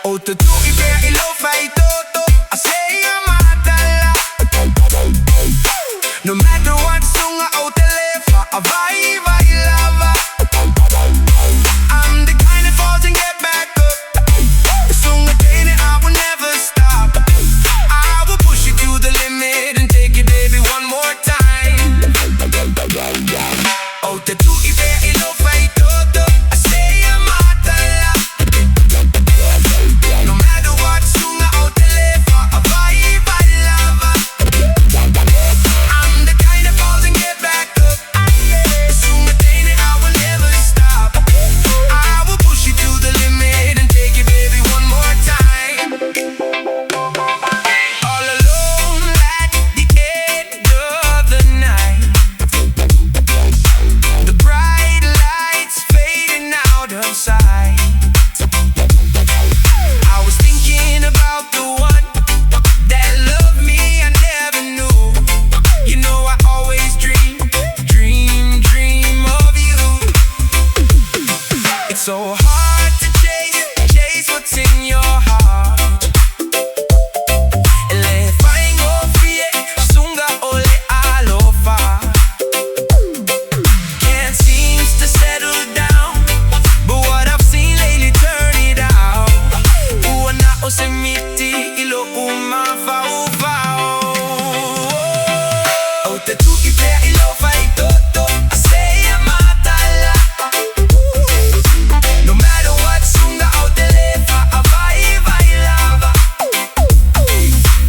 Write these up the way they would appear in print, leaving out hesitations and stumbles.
Oute tu ibe ilo faitoto'a sa'yo matala. No matter what sunga Oute lefa avai vai lava. I'm the kind that falls and get back up. Sunga day that I will never stop. I will push you to the limit and take it baby one more time. Oute tu ibe ilo faitoto'a sa'yo matala. No matter what sunga Oute lefa avai vai lava. I'm the kind that falls and get back up. Sunga day that I will never stop. I will push you to the limit and take it baby one more time. All alone at the end of the night, the bright lights fading out of sight. I was thinking about the one that loved me I never knew. You know I always dream of you. It's so hard to chase what's in your heart. Ele faingo fie sunga ole alofa. Can't seem to settle down, but what I've seen lately turn it out. Uwana osemiti ilo umafau. Oute tu ibe ilo faitoto'a sa'yo matala. No matter what sunga Oute lefa avai vai lava.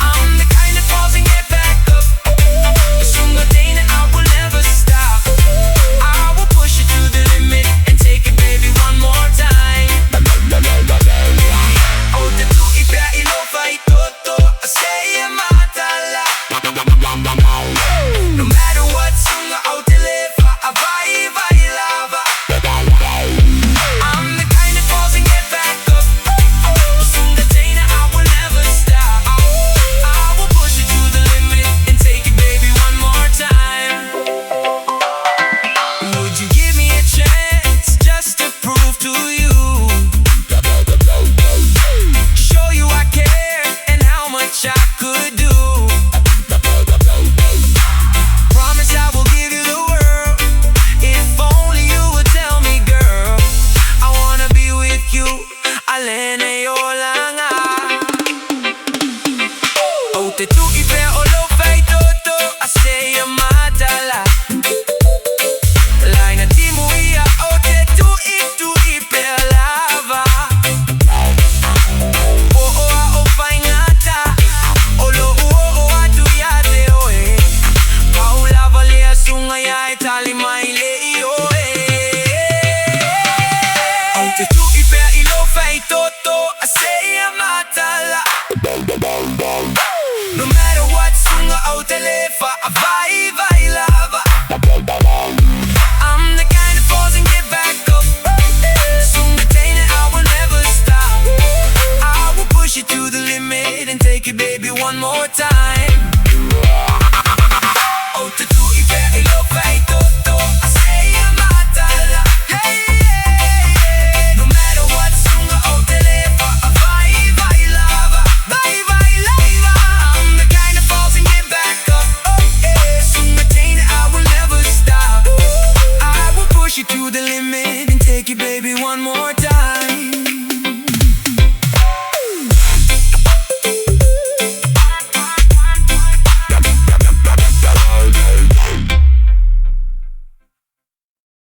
I'm the kind that falls and get back up. Sunga day that I will never stop. I will push you to the limit and take it baby one more time. Oute tu ibe ilo faitoto'a sa'yo matala. No matter what sunga Oute lefa avai vai lava. I'm the kind that falls and get back up. Sunga day that I will never stop. I will push you to the limit and take it baby one more time. Would you give me a chance just to prove to you? Show you I care and how much I could do. Promise I will give you the world. If only you would tell me, girl. I wanna be with you. Alene yolanga. Oute tu ibe olo faitoto'a sa'yo matala. Laina timuia oute tu ibe lava. O'oa o faingata. Olo uo'a tu yate oe. Paula valea sunga ya etali maile ioe. Oute tu ibe ilo faitoto'a sa'yo matala. No matter what sunga Oute lefa avai vai lava. I'm the kind that falls and get back up. Sunga day that I will never stop. I will push you to the limit and take it baby one more time. Oute tu ibe ilo faitoto'a sa'yo matala. No matter what sunga Oute lefa avai vai lava. Vai vai lava. I'm the kind that falls and get back up. Sunga day that I will never stop. I will push you to the limit and take it baby one more time.